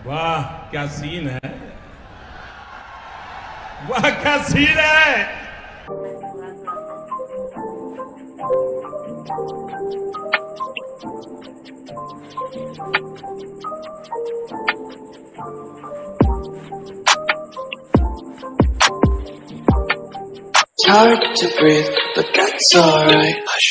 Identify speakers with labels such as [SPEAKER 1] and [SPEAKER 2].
[SPEAKER 1] वाह क्या सीन है, वाह क्या सीन है।
[SPEAKER 2] It's hard to breathe, but that's alright. Hush.